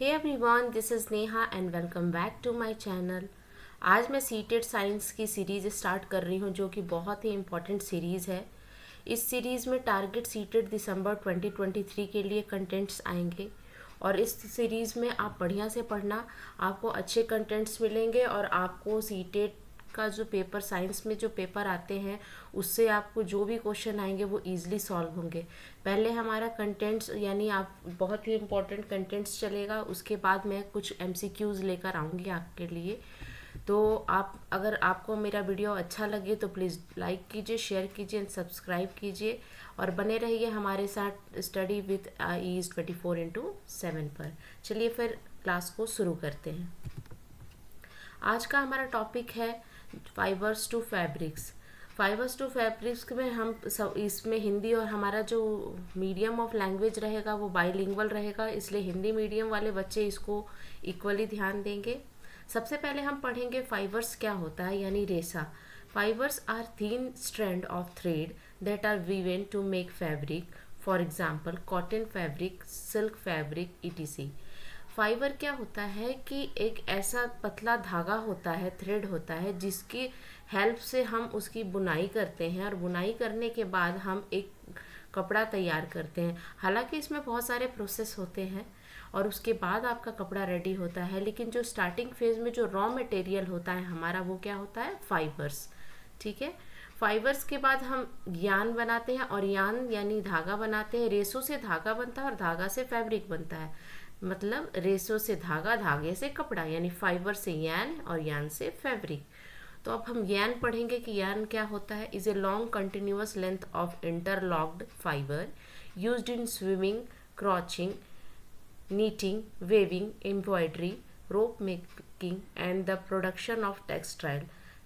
Hey everyone, this is Neha and welcome back to my channel. आज मैं CTET science की series start कर रही हूँ जो कि बहुत ही इम्पॉर्टेंट सीरीज़ है। इस सीरीज़ में टारगेट सीटेड दिसंबर 2023 के लिए कंटेंट्स आएंगे और इस सीरीज़ में आप बढ़िया से पढ़ना, आपको अच्छे कंटेंट्स मिलेंगे और आपको सीटेड का जो पेपर साइंस में जो पेपर आते हैं उससे आपको जो भी क्वेश्चन आएंगे वो इजीली सॉल्व होंगे। पहले हमारा कंटेंट्स यानी आप बहुत ही इम्पोर्टेंट कंटेंट्स चलेगा, उसके बाद मैं कुछ एमसीक्यूज़ लेकर आऊँगी आपके लिए। तो आप अगर आपको मेरा वीडियो अच्छा लगे तो प्लीज़ लाइक कीजिए, शेयर कीजिए एंड सब्सक्राइब कीजिए और बने रहिए हमारे साथ स्टडी विथ ईज 24/7 पर। चलिए फिर क्लास को शुरू करते हैं। आज का हमारा टॉपिक है fibres to fabrics. Fibres to fabrics में हम सब इसमें हिंदी और हमारा जो मीडियम ऑफ लैंग्वेज रहेगा वो बाइलिंगुअल रहेगा, इसलिए हिंदी मीडियम वाले बच्चे इसको इक्वली ध्यान देंगे। सबसे पहले हम पढ़ेंगे फाइबर्स क्या होता है यानी रेशा। Fibres are thin strand of thread that are woven to make fabric, for example cotton fabric, silk fabric etc। Fibre क्या होता है कि एक ऐसा पतला धागा होता है, थ्रेड होता है, जिसकी हेल्प से हम उसकी बुनाई करते हैं और बुनाई करने के बाद हम एक कपड़ा तैयार करते हैं। हालांकि इसमें बहुत सारे प्रोसेस होते हैं और उसके बाद आपका कपड़ा रेडी होता है, लेकिन जो स्टार्टिंग फेज में जो रॉ मटेरियल होता है हमारा वो क्या होता है, फाइबर्स। ठीक है, फाइबर्स के बाद हम यान बनाते हैं और यान यानी धागा बनाते हैं। रेशों से धागा बनता है और धागा से फैब्रिक बनता है, मतलब रेशों से धागा, धागे से कपड़ा, यानी फाइबर से यान और यान से फैब्रिक। तो अब हम यान पढ़ेंगे कि यान क्या होता है। Is a long continuous length of interlocked fibre used in swimming, crouching, knitting, weaving, embroidery, rope making and the production of textile.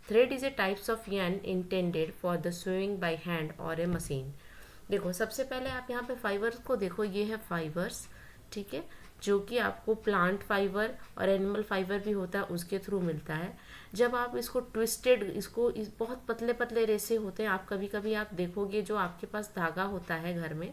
Thread is a types of yarn intended for the sewing by hand or a machine. देखो सबसे पहले आप यहाँ पे fibres को देखो, ये है फाइबर्स, ठीक है, जो कि आपको प्लांट फाइबर और एनिमल फाइबर भी होता है उसके थ्रू मिलता है। जब आप इसको ट्विस्टेड, इसको इस बहुत पतले पतले रेसे होते हैं, आप कभी कभी आप देखोगे जो आपके पास धागा होता है घर में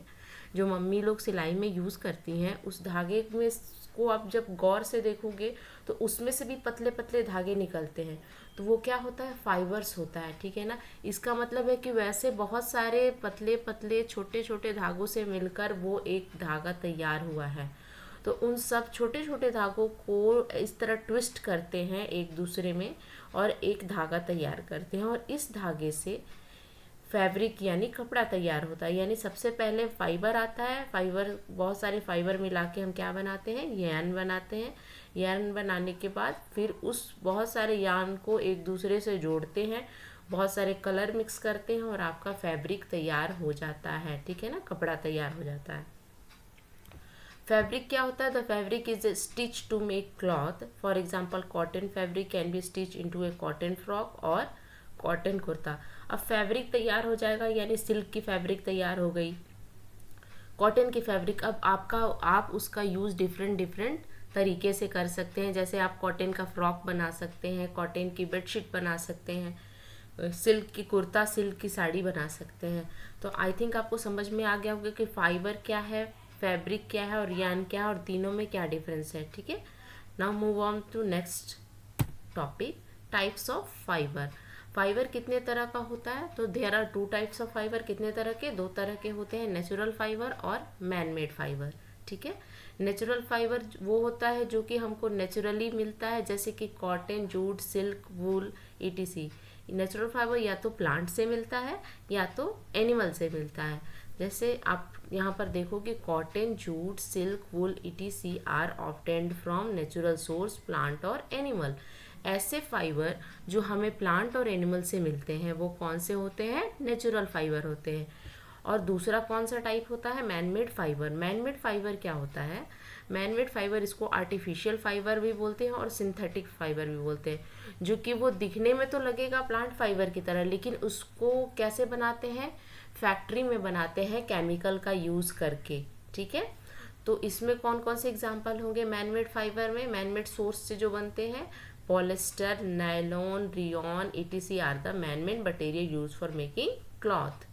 जो मम्मी लोग सिलाई में यूज़ करती हैं, उस धागे में को आप जब गौर से देखोगे तो उसमें से भी पतले पतले धागे निकलते हैं, तो वो क्या होता है, फाइबर्स होता है। ठीक है ना, इसका मतलब है कि वैसे बहुत सारे पतले पतले छोटे छोटे धागों से मिलकर वो एक धागा तैयार हुआ है। तो उन सब छोटे छोटे धागों को इस तरह ट्विस्ट करते हैं एक दूसरे में और एक धागा तैयार करते हैं और इस धागे से फैब्रिक यानी कपड़ा तैयार होता है। यानी सबसे पहले फाइबर आता है, फाइबर बहुत सारे फाइबर मिला के हम क्या बनाते हैं, यान बनाते हैं। यान बनाने के बाद फिर उस बहुत सारे यान को एक दूसरे से जोड़ते हैं, बहुत सारे कलर मिक्स करते हैं और आपका फैब्रिक तैयार हो जाता है। ठीक है ना, कपड़ा तैयार हो जाता है। फैब्रिक क्या होता है, the fabric is stitch to make cloth. For example cotton fabric can be stitch into a cotton frock और कॉटन कुर्ता। अब फैब्रिक तैयार हो जाएगा, यानी सिल्क की फैब्रिक तैयार हो गई, कॉटन की फैब्रिक। अब आप उसका यूज़ डिफरेंट डिफरेंट तरीके से कर सकते हैं। जैसे आप कॉटन का फ्रॉक बना सकते हैं, कॉटन की बेडशीट बना सकते हैं, सिल्क की कुर्ता, सिल्क की साड़ी बना सकते हैं। तो आई थिंक आपको समझ में आ गया होगा कि फाइबर क्या है, फैब्रिक क्या है और यान क्या है और तीनों में क्या डिफरेंस है। ठीक है, now move on to next topic, types of fibre. Fibre कितने तरह का होता है, तो there are 2 types of fibre. कितने तरह के, 2 तरह के होते हैं, नेचुरल फाइबर और मैन मेड फाइबर। ठीक है, नेचुरल फाइबर वो होता है जो कि हमको नेचुरली मिलता है, जैसे कि cotton, jute, silk, wool etc। Natural fibre या तो प्लांट से मिलता है या तो एनिमल से मिलता है। जैसे आप यहाँ पर देखोगे cotton, jute, silk, wool etc are obtained from natural source, plant और एनिमल। ऐसे फाइबर जो हमें प्लांट और एनिमल से मिलते हैं वो कौन से होते हैं, नेचुरल फाइबर होते हैं। और दूसरा कौन सा टाइप होता है, मैनमेड फाइबर। मैनमेड फाइबर क्या होता है, मैनमेड फाइबर इसको आर्टिफिशियल फाइबर भी बोलते हैं और सिंथेटिक फाइबर भी बोलते हैं, जो कि वो दिखने में तो लगेगा प्लांट फाइबर की तरह, लेकिन उसको कैसे बनाते हैं, फैक्ट्री में बनाते हैं केमिकल का यूज़ करके। ठीक है, तो इसमें कौन कौन से एग्जाम्पल होंगे मैनमेड फाइबर में, मैनमेड सोर्स से जो बनते हैं, polyester, nylon, rayon etc are the man made material use for making cloth.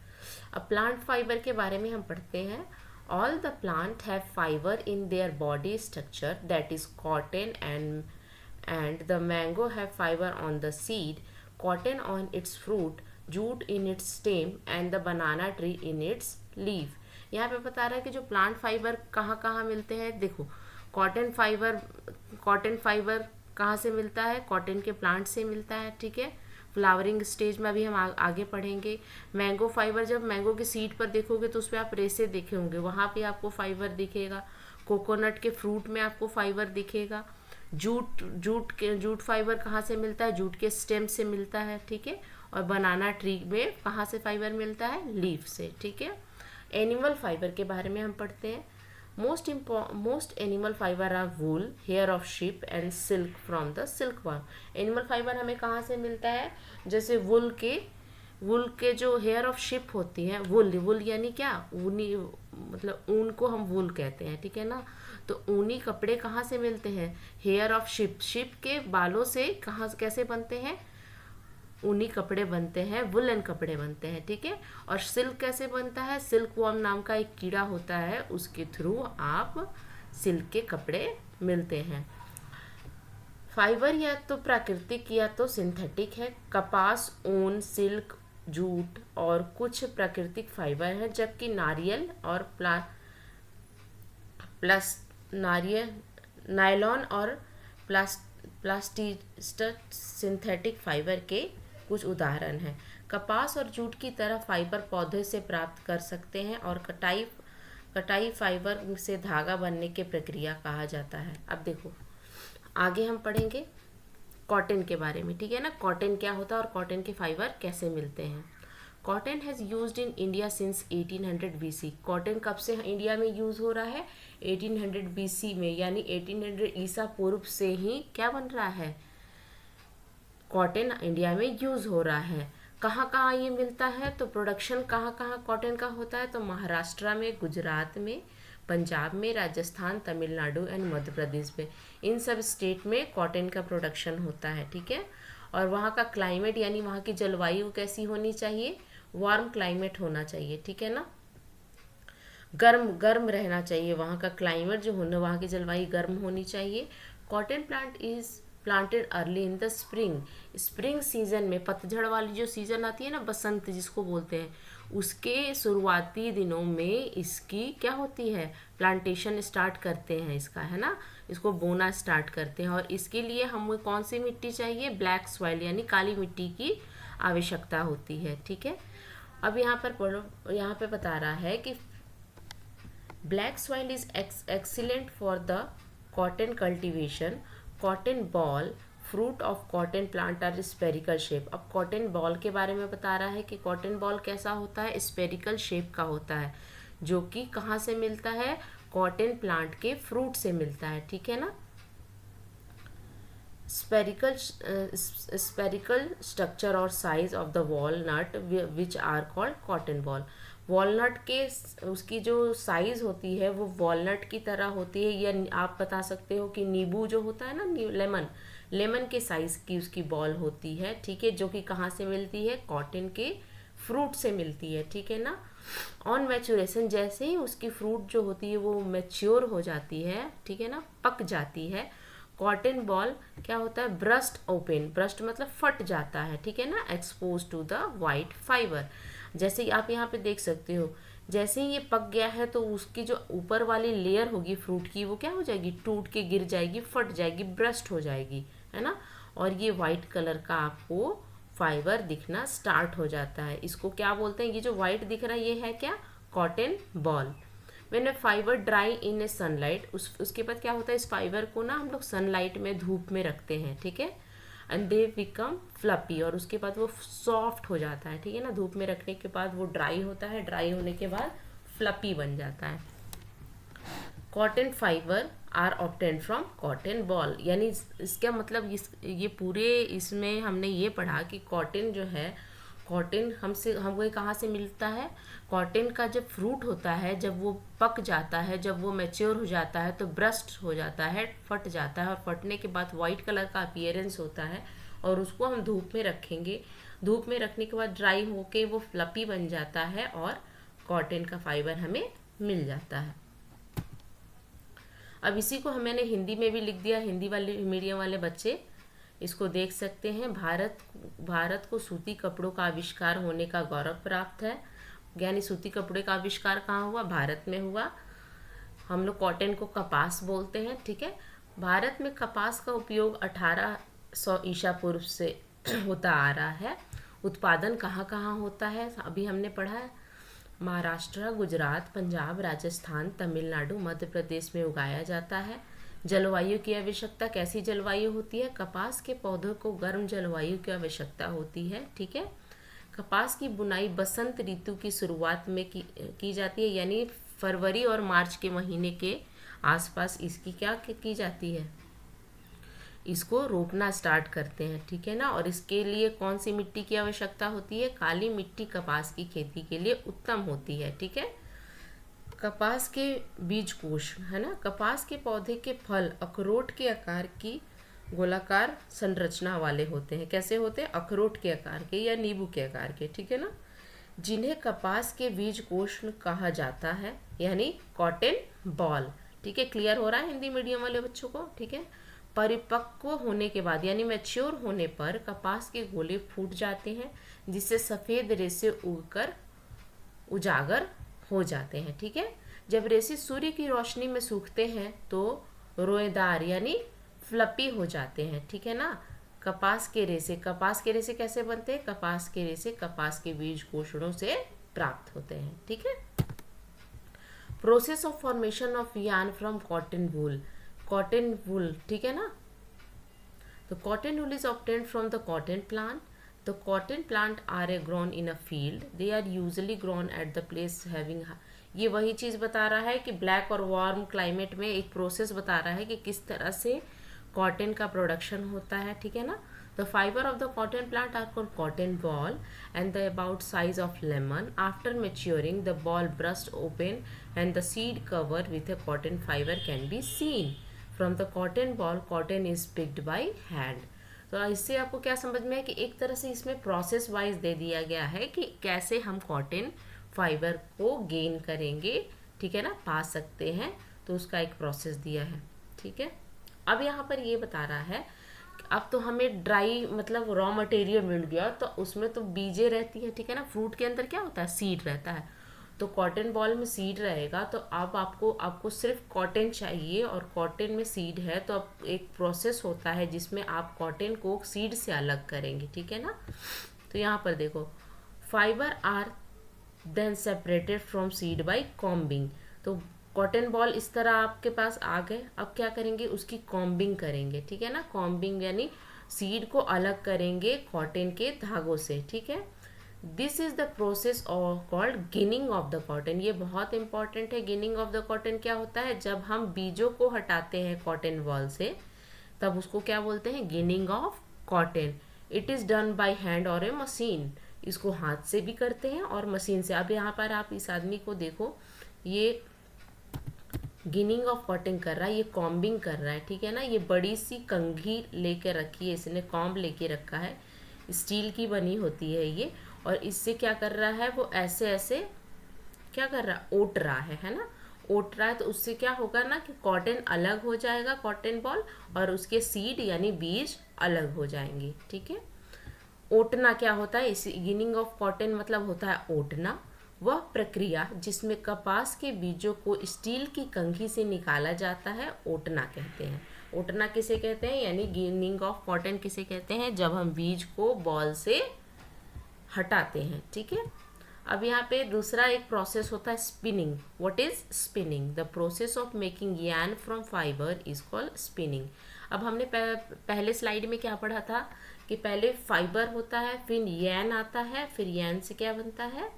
अब प्लांट फाइबर के बारे में हम पढ़ते हैं All the plant have fiber in their body structure, that is cotton, and the mango have fiber on the seed, cotton on its fruit, jute in its stem, and the banana tree in its leaf. यहाँ पे बता रहा है कि जो plant fibre कहाँ कहाँ मिलते हैं. देखो, कॉटन फाइबर कहाँ से मिलता है? कॉटन के प्लांट से मिलता है. ठीक है, फ्लावरिंग स्टेज में अभी हम आगे पढ़ेंगे. मैंगो फाइबर, जब मैंगो के सीड पर देखोगे तो उस पर आप रेसे देखे होंगे, वहाँ पे आपको फाइबर दिखेगा. कोकोनट के फ्रूट में आपको फाइबर दिखेगा. जूट फाइबर कहाँ से मिलता है? जूट के स्टेम से मिलता है. ठीक है, और बनाना ट्री में कहाँ से फाइबर मिलता है? लीफ से. ठीक है, एनिमल फाइबर के बारे में हम पढ़ते हैं. Most animal fibre are wool, hair of sheep and silk from the silkworm. Animal fibre हमें कहाँ से मिलता है? जैसे वुल के जो हेयर ऑफ शिप होती है, वुल यानी क्या? ऊनी, मतलब ऊन को हम वुल कहते हैं. ठीक है ना, तो ऊनी कपड़े कहाँ से मिलते हैं? हेयर ऑफ शिप के बालों से कैसे बनते हैं? ऊनी कपड़े बनते हैं, वुलन कपड़े बनते हैं. ठीक है, और सिल्क कैसे बनता है? सिल्क वर्म नाम का एक कीड़ा होता है, उसके थ्रू आप सिल्क के कपड़े मिलते हैं. फाइबर या तो प्राकृतिक या तो सिंथेटिक है. कपास, ऊन, सिल्क, जूट और कुछ प्राकृतिक फाइबर हैं, जबकि नायलॉन और प्लास्टिस्टर सिंथेटिक फाइबर के कुछ उदाहरण हैं. कपास और जूट की तरह फाइबर पौधे से प्राप्त कर सकते हैं, और कटाई फाइबर से धागा बनने की प्रक्रिया कहा जाता है. अब देखो, आगे हम पढ़ेंगे कॉटन के बारे में. ठीक है ना, कॉटन क्या होता है और कॉटन के फाइबर कैसे मिलते हैं. Cotton has used in India since 1800 BC. Cotton कब से इंडिया में यूज़ हो रहा है? 1800 BC में, यानी 1800 ईसा पूर्व से ही क्या बन रहा है? कॉटन इंडिया में यूज़ हो रहा है. कहाँ कहाँ ये मिलता है? तो प्रोडक्शन कहाँ कहाँ कॉटन का होता है? तो महाराष्ट्र में, गुजरात में, पंजाब में, राजस्थान, तमिलनाडु एंड मध्य प्रदेश में, इन सब स्टेट में कॉटन का प्रोडक्शन होता है. ठीक है, और वहाँ का क्लाइमेट यानी वहाँ की जलवायु कैसी होनी चाहिए? वार्म क्लाइमेट होना चाहिए. ठीक है ना, गर्म रहना चाहिए. वहाँ का क्लाइमेट जो होना, वहाँ की जलवायु गर्म होनी चाहिए. Cotton plant is planted early in the spring season में. पतझड़ वाली जो सीजन आती है ना, बसंत जिसको बोलते हैं, उसके शुरुआती दिनों में इसकी क्या होती है? प्लांटेशन स्टार्ट करते हैं इसका, है ना, इसको बोना स्टार्ट करते हैं. और इसके लिए हमें कौन सी मिट्टी चाहिए? ब्लैक सॉइल यानी काली मिट्टी की आवश्यकता होती है. ठीक है, अब यहाँ पर पढ़ो, यहाँ पे बता रहा है कि black soil is excellent for the cotton cultivation. Cotton boll fruit of cotton plant are spherical shape. अब कॉटन बॉल के बारे में बता रहा है कि कॉटन बॉल कैसा होता है? स्पेरिकल शेप का होता है, जो कि कहाँ से मिलता है? कॉटन प्लांट के फ्रूट से मिलता है. ठीक है ना, स्पेरिकल स्ट्रक्चर और size of the walnut which are called cotton boll. Walnut के उसकी जो साइज़ होती है वो वॉलनट की तरह होती है, या आप बता सकते हो कि नींबू जो होता है ना, लेमन के साइज़ की उसकी बॉल होती है. ठीक है, जो कि कहाँ से मिलती है? कॉटन के फ्रूट से मिलती है. ठीक है ना, ऑन मैच्योरेशन, जैसे ही उसकी फ्रूट जो होती है वो मैच्योर हो जाती है, ठीक है ना, पक जाती है, कॉटन बॉल क्या होता है? Burst open. ब्रस्ट मतलब फट जाता है. ठीक है ना, expose to the white fibre. जैसे आप यहाँ पे देख सकते हो, जैसे ही ये पक गया है तो उसकी जो ऊपर वाली लेयर होगी फ्रूट की, वो क्या हो जाएगी? टूट के गिर जाएगी, फट जाएगी, ब्रस्ट हो जाएगी, है ना, और ये वाइट कलर का आपको फाइबर दिखना स्टार्ट हो जाता है. इसको क्या बोलते हैं? ये जो वाइट दिख रहा है ये है क्या? Cotton ball. When A fibre dry in A sunlight, उसके बाद क्या होता है? इस फाइबर को ना हम लोग सनलाइट में, धूप में रखते हैं. ठीक है, एंड दे बिकम फ्लपी, और उसके बाद वो सॉफ्ट हो जाता है. ठीक है ना, धूप में रखने के बाद वो ड्राई होता है, ड्राई होने के बाद फ्लपी बन जाता है. Cotton fibre are obtained from cotton boll. यानी इसका मतलब ये पूरे इसमें हमने ये पढ़ा कि कॉटन जो है, कॉटन हमको कहाँ से मिलता है? कॉटन का जब फ्रूट होता है, जब वो पक जाता है, जब वो मैच्योर हो जाता है तो ब्रस्ट हो जाता है, फट जाता है, और फटने के बाद वाइट कलर का अपीयरेंस होता है, और उसको हम धूप में रखेंगे. धूप में रखने के बाद ड्राई होके वो फ्लपी बन जाता है, और कॉटन का फाइबर हमें मिल जाता है। अब इसी को मैंने हिंदी में भी लिख दिया, हिंदी वाले मीडियम वाले बच्चे इसको देख सकते हैं। भारत को सूती कपड़ों का आविष्कार होने का गौरव प्राप्त है। यानी सूती कपड़े का आविष्कार कहाँ हुआ? भारत में हुआ। हम लोग कॉटन को कपास बोलते हैं, ठीक है। भारत में कपास का उपयोग 1800 ईसा पूर्व से होता आ रहा है। उत्पादन कहाँ कहाँ होता है? अभी हमने पढ़ा है, महाराष्ट्र, गुजरात, पंजाब, राजस्थान, तमिलनाडु, मध्य प्रदेश में उगाया जाता है। जलवायु की आवश्यकता, कैसी जलवायु होती है? कपास के पौधों को गर्म जलवायु की आवश्यकता होती है, ठीक है। कपास की बुनाई बसंत ऋतु की शुरुआत में की जाती है, यानी फरवरी और मार्च के महीने के आसपास इसकी क्या की जाती है? इसको रोपना स्टार्ट करते हैं, ठीक है ना। और इसके लिए कौन सी मिट्टी की आवश्यकता होती है? काली मिट्टी कपास की खेती के लिए उत्तम होती है, ठीक है। कपास के बीज कोश, है ना। कपास के पौधे के फल अखरोट के आकार की गोलाकार संरचना वाले होते हैं। कैसे होते हैं? अखरोट के आकार के या नींबू के आकार के, ठीक है ना, जिन्हें कपास के बीज कोश कहा जाता है, यानी कॉटन बॉल, ठीक है। क्लियर हो रहा है हिंदी मीडियम वाले बच्चों को, ठीक है। परिपक्व होने के बाद यानी मैच्योर होने पर कपास के गोले फूट जाते हैं, जिससे सफ़ेद रेशे उगकर उजागर हो जाते हैं, ठीक है। जब रेशे सूर्य की रोशनी में सूखते हैं तो रोएदार यानी फ्लपी हो जाते हैं, ठीक है ना। कपास के रेशे कैसे बनते हैं? कपास के रेशे कपास के बीज कोषणों से प्राप्त होते हैं, ठीक है। Process of formation of yarn from cotton wool, ठीक है ना। तो cotton wool is obtained from the cotton plant. The cotton plant are grown in a field. They are usually grown at the place having. ये वही चीज़ बता रहा है कि ब्लैक और वार्म क्लाइमेट में एक प्रोसेस बता रहा है कि किस तरह से कॉटन का प्रोडक्शन होता है, ठीक है ना. The fiber of the cotton plant are called cotton ball and the about size of lemon. After maturing, the ball bursts open and the seed cover with a cotton fiber can be seen. From the cotton ball, cotton is picked by hand. तो इससे आपको क्या समझ में है कि एक तरह से इसमें प्रोसेस वाइज दे दिया गया है कि कैसे हम कॉटन फाइबर को गेन करेंगे, ठीक है ना, पा सकते हैं. तो उसका एक प्रोसेस दिया है, ठीक है. अब यहाँ पर ये बता रहा है अब तो हमें ड्राई मतलब रॉ मटेरियल मिल गया, तो उसमें तो बीजें रहती है, ठीक है ना. फ्रूट के अंदर क्या होता है? सीड रहता है. तो कॉटन बॉल में सीड रहेगा, तो अब आपको सिर्फ कॉटन चाहिए और कॉटन में सीड है, तो अब एक प्रोसेस होता है जिसमें आप कॉटन को सीड से अलग करेंगे, ठीक है ना. तो यहाँ पर देखो, fibre are then separated from seed by combing. तो कॉटन बॉल इस तरह आपके पास आ गए. अब क्या करेंगे? उसकी कॉम्बिंग करेंगे, ठीक है ना. कॉम्बिंग यानी सीड को अलग करेंगे कॉटन के धागों से, ठीक है. This is the process called ginning of the cotton. ये बहुत इंपॉर्टेंट है. गिनिंग ऑफ द कॉटन क्या होता है? जब हम बीजों को हटाते हैं कॉटन बॉल से, तब उसको क्या बोलते हैं? Ginning of cotton. It is done by hand और ए मशीन. इसको हाथ से भी करते हैं और मशीन से. अब यहाँ पर आप इस आदमी को देखो, ये गिनिंग ऑफ कॉटन कर रहा है, ये कॉम्बिंग कर रहा है, ठीक है ना. ये बड़ी सी कंघी लेके रखी है, इसने कॉम्ब लेके रखा है, स्टील की बनी होती है ये. और इससे क्या कर रहा है? वो ऐसे ऐसे क्या कर रहा है? ओट रहा है ना. ओट रहा है तो उससे क्या होगा ना कि कॉटन अलग हो जाएगा, कॉटन बॉल, और उसके सीड यानी बीज अलग हो जाएंगे, ठीक है. ओटना क्या होता है? इस गिनिंग ऑफ कॉटन मतलब होता है ओटना. वह प्रक्रिया जिसमें कपास के बीजों को स्टील की कंघी से निकाला जाता है, ओटना कहते हैं. ओटना किसे कहते हैं? यानी गिनिंग ऑफ कॉटन किसे कहते हैं? जब हम बीज को बॉल से हटाते हैं, ठीक है. अब यहाँ पे दूसरा एक प्रोसेस होता है spinning. What is spinning? The process of making yarn from fibre is called spinning. अब हमने पहले स्लाइड में क्या पढ़ा था कि पहले फाइबर होता है, फिर यार्न आता है, फिर यार्न से क्या बनता है?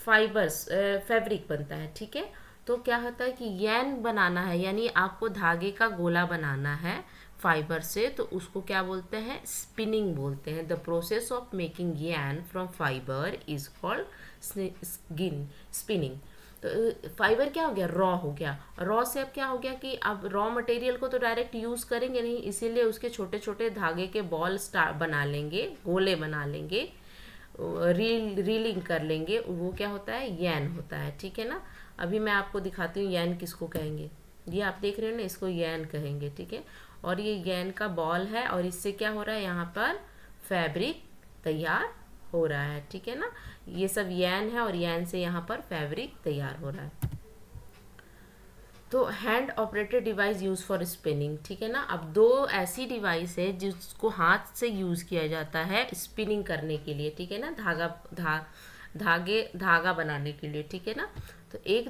फाइबर्स, फैब्रिक बनता है, ठीक है. तो क्या होता है कि यार्न बनाना है, यानी आपको धागे का गोला बनाना है फाइबर से, तो उसको क्या बोलते हैं? स्पिनिंग बोलते हैं. The process of making yarn from fibre is called spinning. तो फाइबर क्या हो गया? रॉ हो गया. रॉ से अब क्या हो गया कि अब रॉ मटेरियल को तो डायरेक्ट यूज़ करेंगे नहीं, इसीलिए उसके छोटे छोटे धागे के बॉल बना लेंगे, गोले बना लेंगे, रीलिंग कर लेंगे. वो क्या होता है? यार्न होता है, ठीक है ना. अभी मैं आपको दिखाती हूँ यैन किसको कहेंगे। ये आप देख रहे हो ना, इसको यैन कहेंगे, ठीक है। और ये यैन का बॉल है और इससे क्या हो रहा है, यहाँ पर फैब्रिक तैयार हो रहा है, ठीक है ना। ये सब यैन है और यैन से यहाँ पर फैब्रिक तैयार हो रहा है। तो hand operated device use for spinning, ठीक है ना। अब दो ऐसी डिवाइस है जिसको हाथ से यूज किया जाता है स्पिनिंग करने के लिए, ठीक है ना, धागा बनाने के लिए, ठीक है ना। तो एक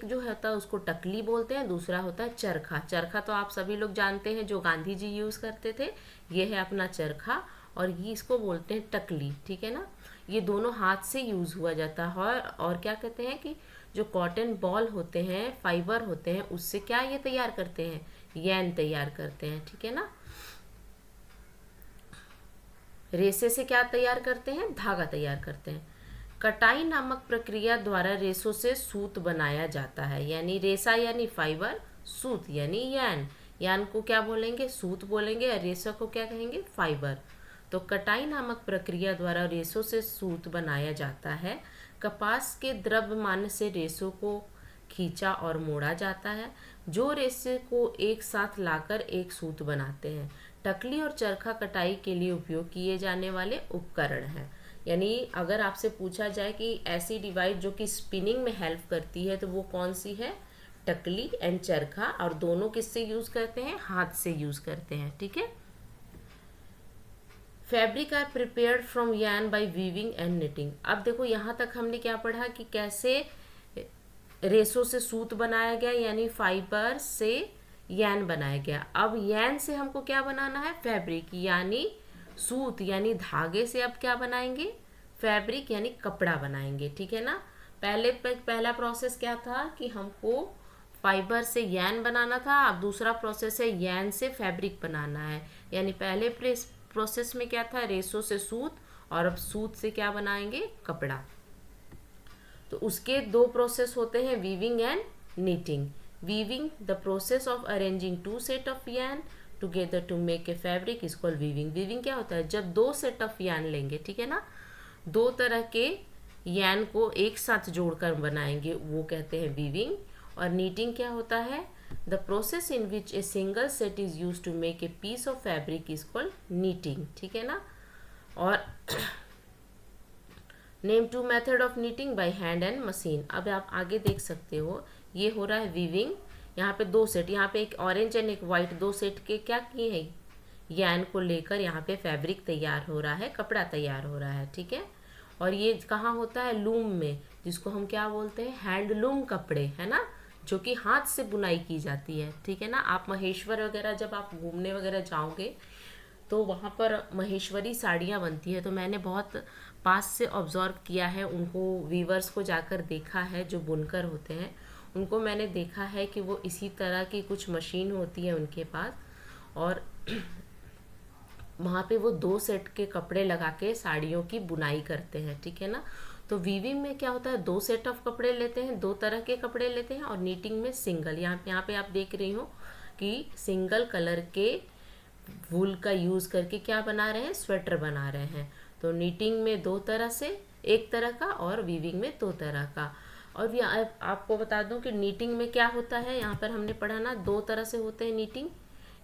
जो होता है उसको टकली बोलते हैं, दूसरा होता है चरखा। चरखा तो आप सभी लोग जानते हैं, जो गांधी जी यूज करते थे। ये है अपना चरखा और ये इसको बोलते हैं टकली, ठीक है ना। ये दोनों हाथ से यूज हुआ जाता है। और क्या कहते हैं कि जो कॉटन बॉल होते हैं, फाइबर होते हैं, उससे क्या ये तैयार करते हैं, यैन तैयार करते हैं, ठीक है ना। रेशे से क्या तैयार करते हैं, धागा तैयार करते हैं। कटाई नामक प्रक्रिया द्वारा रेशों से सूत बनाया जाता है। यानी रेशा यानी फाइबर, सूत यानी यान। यान को क्या बोलेंगे, सूत बोलेंगे, और रेशा को क्या कहेंगे, फाइबर। तो कटाई नामक प्रक्रिया द्वारा रेशों से सूत बनाया जाता है। कपास के द्रव्यमान से रेशों को खींचा और मोड़ा जाता है, जो रेशे को एक साथ लाकर एक सूत बनाते हैं। टकली और चरखा कटाई के लिए उपयोग किए जाने वाले उपकरण हैं। यानी अगर आपसे पूछा जाए कि ऐसी डिवाइस जो कि स्पिनिंग में हेल्प करती है, तो वो कौन सी है, टकली एंड चरखा। और दोनों किससे यूज करते हैं, हाथ से यूज करते हैं, ठीक है। फैब्रिक आर प्रिपेयर्ड फ्रॉम यान बाय वीविंग एंड निटिंग। अब देखो यहाँ तक हमने क्या पढ़ा कि कैसे रेशों से सूत बनाया गया, यानी फाइबर से यान बनाया गया। अब यान से हमको क्या बनाना है, फैब्रिक, यानी सूत यानी धागे से अब क्या बनाएंगे, फैब्रिक यानी कपड़ा बनाएंगे, ठीक है ना। पहला प्रोसेस क्या था कि हमको फाइबर से यान बनाना था। अब दूसरा प्रोसेस है यान से फैब्रिक बनाना है। यानी पहले प्रोसेस में क्या था, रेशों से सूत, और अब सूत से क्या बनाएंगे, कपड़ा। तो उसके दो प्रोसेस होते हैं, weaving and knitting. Weaving, the process of arranging two set of yarn together to make a fabric is called weaving. Weaving क्या होता है, जब दो सेट ऑफ यान लेंगे, ठीक है ना, दो तरह के यान को एक साथ जोड़कर बनाएंगे, वो कहते हैं वीविंग। और नीटिंग क्या होता है, the process in which a single set is use to make a piece of fabric is called knitting, ठीक है ना। और name two method of knitting by hand and machine. अब आप आगे देख सकते हो, ये हो रहा है वीविंग। यहाँ पे दो सेट, यहाँ पे एक ऑरेंज एंड एक वाइट, दो सेट के क्या किए हैं, यान को लेकर यहाँ पे फैब्रिक तैयार हो रहा है, कपड़ा तैयार हो रहा है, ठीक है। और ये कहाँ होता है, लूम में, जिसको हम क्या बोलते हैं, हैंडलूम कपड़े, है ना, जो कि हाथ से बुनाई की जाती है, ठीक है ना। आप महेश्वर वगैरह जब आप घूमने वगैरह जाओगे तो वहाँ पर महेश्वरी साड़ियाँ बनती है। तो मैंने बहुत पास से ऑब्जर्व किया है उनको, वीवर्स को जाकर देखा है, जो बुनकर होते हैं उनको मैंने देखा है कि वो इसी तरह की कुछ मशीन होती है उनके पास, और वहाँ पे वो दो सेट के कपड़े लगा के साड़ियों की बुनाई करते हैं, ठीक है ना। तो वीविंग में क्या होता है, दो सेट ऑफ कपड़े लेते हैं, दो तरह के कपड़े लेते हैं। और नीटिंग में सिंगल, यहाँ पे आप देख रही हो कि सिंगल कलर के वूल का यूज़ करके क्या बना रहे हैं, स्वेटर बना रहे हैं। तो नीटिंग में दो तरह से, एक तरह का, और वीविंग में दो तरह का। और ये आपको बता दूं कि नीटिंग में क्या होता है, यहाँ पर हमने पढ़ा ना, दो तरह से होते हैं नीटिंग।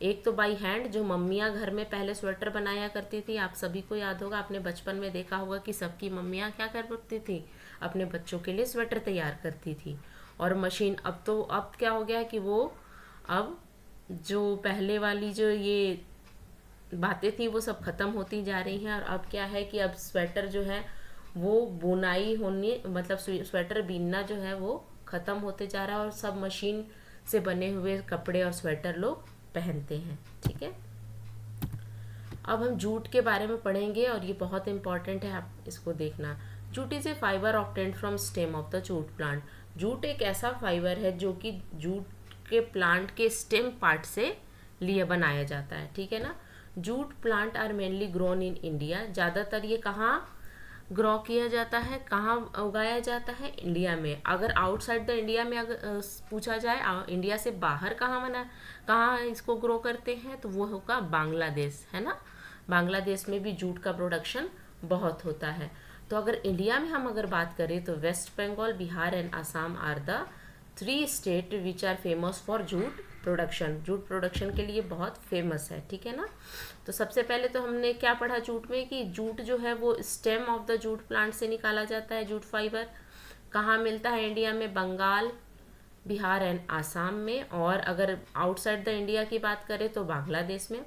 एक तो बाई हैंड, जो मम्मियाँ घर में पहले स्वेटर बनाया करती थी, आप सभी को याद होगा, आपने बचपन में देखा होगा कि सबकी मम्मियाँ क्या करती थी, अपने बच्चों के लिए स्वेटर तैयार करती थी। और मशीन, अब क्या हो गया है कि वो, अब जो पहले वाली जो ये बातें थी वो सब ख़त्म होती जा रही हैं। और अब क्या है कि अब स्वेटर जो है वो बुनाई होने, मतलब स्वेटर बीनना जो है वो ख़त्म होते जा रहा है, और सब मशीन से बने हुए कपड़े और स्वेटर लोग पहनते हैं, ठीक है। अब हम जूट के बारे में पढ़ेंगे, और ये बहुत इंपॉर्टेंट है, आप इसको देखना। Jute is a fibre obtained from stem of the jute plant. Jute एक ऐसा फाइबर है जो कि जूट के प्लांट के स्टेम पार्ट से लिए बनाया जाता है, ठीक है ना। Jute plant are mainly grown in India. ज़्यादातर ये कहाँ ग्रो किया जाता है, कहाँ उगाया जाता है, इंडिया में। अगर आउटसाइड द इंडिया में अगर पूछा जाए, इंडिया से बाहर कहाँ इसको ग्रो करते हैं, तो वो होगा बांग्लादेश, है ना। बांग्लादेश में भी जूट का प्रोडक्शन बहुत होता है। तो अगर इंडिया में हम अगर बात करें तो West Bengal, Bihar and Assam are the 3 state which are famous for jute production. Jute production के लिए बहुत फेमस है, ठीक है ना। तो सबसे पहले तो हमने क्या पढ़ा जूट में कि जूट जो है वो stem of the jute plant से निकाला जाता है। जूट फाइबर कहाँ मिलता है इंडिया में? बंगाल, बिहार एंड आसाम में। और अगर आउटसाइड द इंडिया की बात करें तो बांग्लादेश में।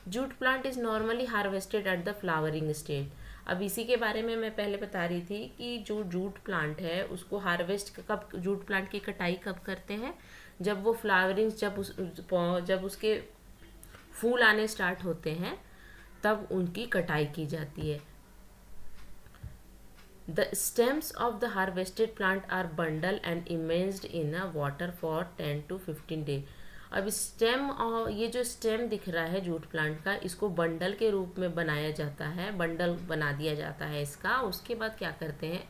Jute plant is normally harvested at the flowering stage. अब इसी के बारे में मैं पहले बता रही थी कि जो जूट प्लांट है उसको हार्वेस्ट कब, जूट प्लांट की कटाई कब करते हैं? जब वो फ्लावरिंग, जब उसके फूल आने स्टार्ट होते हैं तब उनकी कटाई की जाती है। The stems of the harvested plant are bundled and immersed in a water for 10 to 15 days. अब स्टेम, और ये जो स्टेम दिख रहा है जूट प्लांट का, इसको बंडल के रूप में बनाया जाता है, बंडल बना दिया जाता है इसका। उसके बाद क्या करते हैं,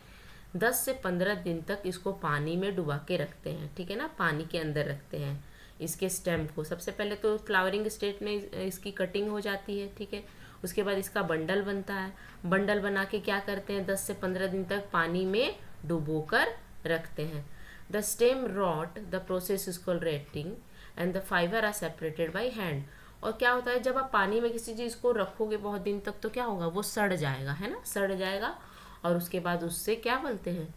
10 से 15 दिन तक इसको पानी में डुबा के रखते हैं, ठीक है ना, पानी के अंदर रखते हैं इसके स्टेम को। सबसे पहले तो फ्लावरिंग स्टेट में इसकी कटिंग हो जाती है, ठीक है। उसके बाद इसका बंडल बनता है। बंडल बना के क्या करते हैं, 10 से 15 दिन तक पानी में डुबो कर रखते हैं। The stem rot, the process is called retting and the fibre are separated by hand. और क्या होता है, जब आप पानी में किसी चीज़ को रखोगे बहुत दिन तक तो क्या होगा, वो सड़ जाएगा, है ना, सड़ जाएगा। और उसके बाद उससे क्या बोलते हैं,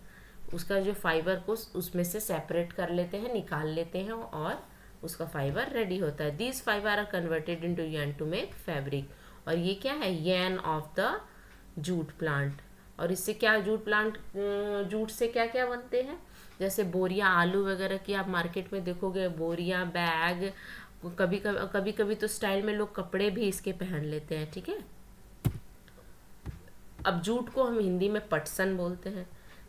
उसका जो फाइबर को उसमें से सेपरेट कर लेते हैं, निकाल लेते हैं और उसका फाइबर रेडी होता है। These fibre are converted into yarn to make fabric. और ये क्या है, yarn of the jute plant. और इससे क्या, जूट से क्या क्या बनते हैं, जैसे बोरियां, आलू वगैरह की आप मार्केट में देखोगे, बोरियां, बैग, कभी कभी तो स्टाइल में लोग कपड़े भी इसके पहन लेते हैं, ठीक है। अब जूट को हम हिंदी में पटसन बोलते हैं।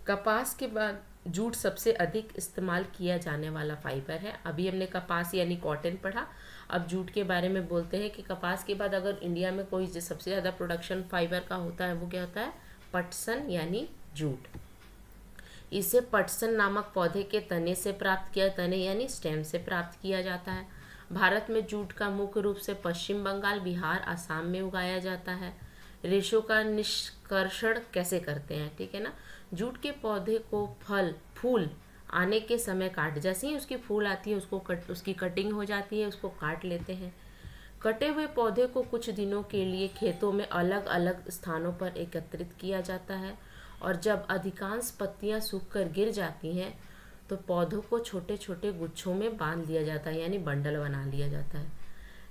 कपास के बाद जूट सबसे अधिक इस्तेमाल किया जाने वाला फाइबर है। अभी हमने कपास यानी कॉटन पढ़ा, अब जूट के बारे में बोलते हैं कि कपास के बाद अगर इंडिया में कोई जो सबसे ज़्यादा प्रोडक्शन फाइबर का होता है वो क्या होता है, पटसन यानी जूट। इसे पटसन नामक पौधे के तने से प्राप्त किया, तने यानी स्टेम से प्राप्त किया जाता है। भारत में जूट का मुख्य रूप से पश्चिम बंगाल, बिहार, असम में उगाया जाता है। रेशों का निष्कर्षण कैसे करते हैं, ठीक है ना। जूट के पौधे को फूल आने के समय काट, जैसे ही उसकी फूल आती है उसकी कटिंग हो जाती है, उसको काट लेते हैं। कटे हुए पौधे को कुछ दिनों के लिए खेतों में अलग अलग स्थानों पर एकत्रित किया जाता है और जब अधिकांश पत्तियां सूखकर गिर जाती हैं तो पौधों को छोटे छोटे गुच्छों में बांध लिया जाता है, यानी बंडल बना लिया जाता है।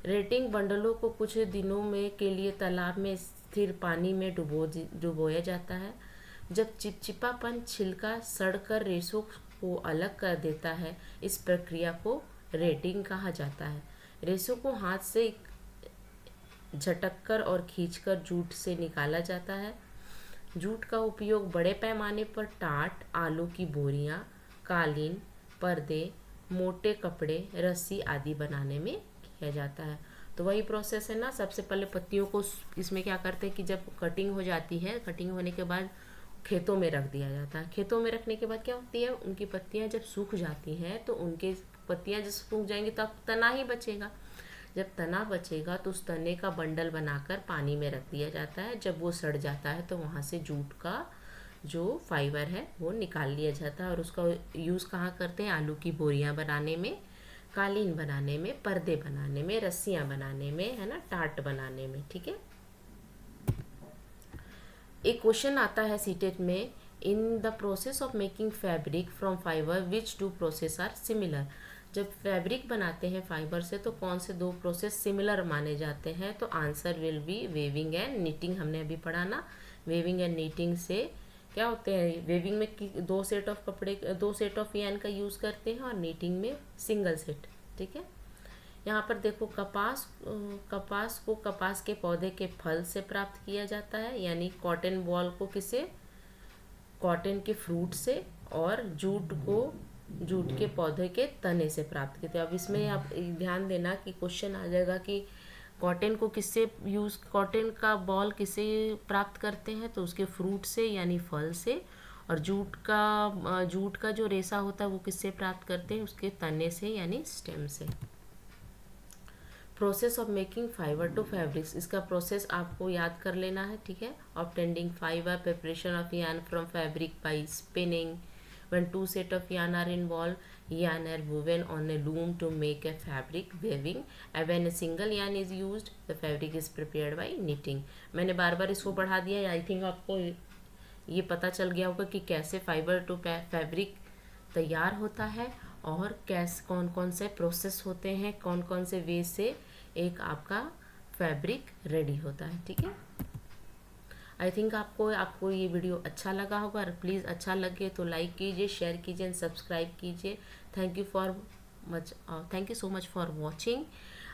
रेटिंग बंडलों को कुछ दिनों में के लिए तालाब में स्थिर पानी में डुबोया जाता है। जब चिपचिपापन छिलका सड़कर रेशों को अलग कर देता है, इस प्रक्रिया को रेटिंग कहा जाता है। रेशों को हाथ से झटककर और खींचकर जूट से निकाला जाता है। जूट का उपयोग बड़े पैमाने पर टाट, आलू की बोरियां, कालीन, पर्दे, मोटे कपड़े, रस्सी आदि बनाने में किया जाता है। तो वही प्रोसेस है ना, सबसे पहले पत्तियों को इसमें क्या करते हैं कि जब कटिंग हो जाती है, कटिंग होने के बाद खेतों में रख दिया जाता है। खेतों में रखने के बाद क्या होती है, उनकी पत्तियां जब सूख जाती हैं तो उनके पत्तियां जब सूख जाएंगी तब तना ही बचेगा। जब तना बचेगा तो उस तने का बंडल बनाकर पानी में रख दिया जाता है। जब वो सड़ जाता है तो वहाँ से जूट का जो फाइबर है वो निकाल लिया जाता है और उसका यूज़ कहाँ करते हैं, आलू की बोरियां बनाने में, कालीन बनाने में, पर्दे बनाने में, रस्सियाँ बनाने में, है ना, टाट बनाने में, ठीक है। एक क्वेश्चन आता है सीटेट में, in the process of making fabric from fibre which two process are similar. जब फैब्रिक बनाते हैं फाइबर से तो कौन से दो प्रोसेस सिमिलर माने जाते हैं, तो answer will be weaving and knitting. हमने अभी पढ़ा ना, वेविंग एंड नीटिंग से क्या होते हैं, वेविंग में 2 सेट ऑफ यार्न का यूज़ करते हैं और नीटिंग में सिंगल सेट, ठीक है। यहाँ पर देखो, कपास को कपास के पौधे के फल से प्राप्त किया जाता है, यानी कॉटन बॉल को किसे, कॉटन के फ्रूट से, और जूट को जूट के पौधे के तने से प्राप्त किया। अब इसमें आप ध्यान देना कि क्वेश्चन आ जाएगा कि कॉटन को किससे कॉटन का बॉल किसे प्राप्त करते हैं, तो उसके फ्रूट से यानी फल से, और जूट का जो रेशा होता है वो किससे प्राप्त करते हैं, उसके तने से यानी स्टेम से। Process of making fibre to fabrics, इसका प्रोसेस आपको याद कर लेना है, ठीक है। Obtaining fibre, preparation of yarn from fabric by spinning, when two set of yarn are involved, yarn are woven on a loom to make a fabric weaving, and when a single yarn is used, the fabric is prepared by knitting। मैंने बार बार इसको पढ़ा दिया, I think आपको ये पता चल गया होगा कि कैसे फाइबर टू फैब्रिक तैयार होता है और कैसे कौन कौन से प्रोसेस होते हैं, कौन कौन से वे से एक आपका फैब्रिक रेडी होता है, ठीक है। आई थिंक आपको ये वीडियो अच्छा लगा होगा, और प्लीज़ अच्छा लगे तो लाइक कीजिए, शेयर कीजिए एंड सब्सक्राइब कीजिए। Thank you so much for watching.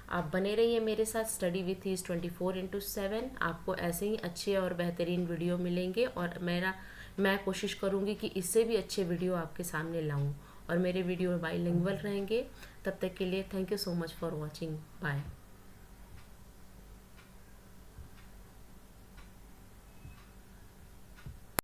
आप बने रहिए मेरे साथ स्टडी विथ ईज 24/7। आपको ऐसे ही अच्छे और बेहतरीन वीडियो मिलेंगे, और मैं कोशिश करूँगी कि इससे भी अच्छे वीडियो आपके सामने लाऊं, और मेरे वीडियो बाइलिंगुअल रहेंगे। तब तक के लिए thank you so much for watching. Bye.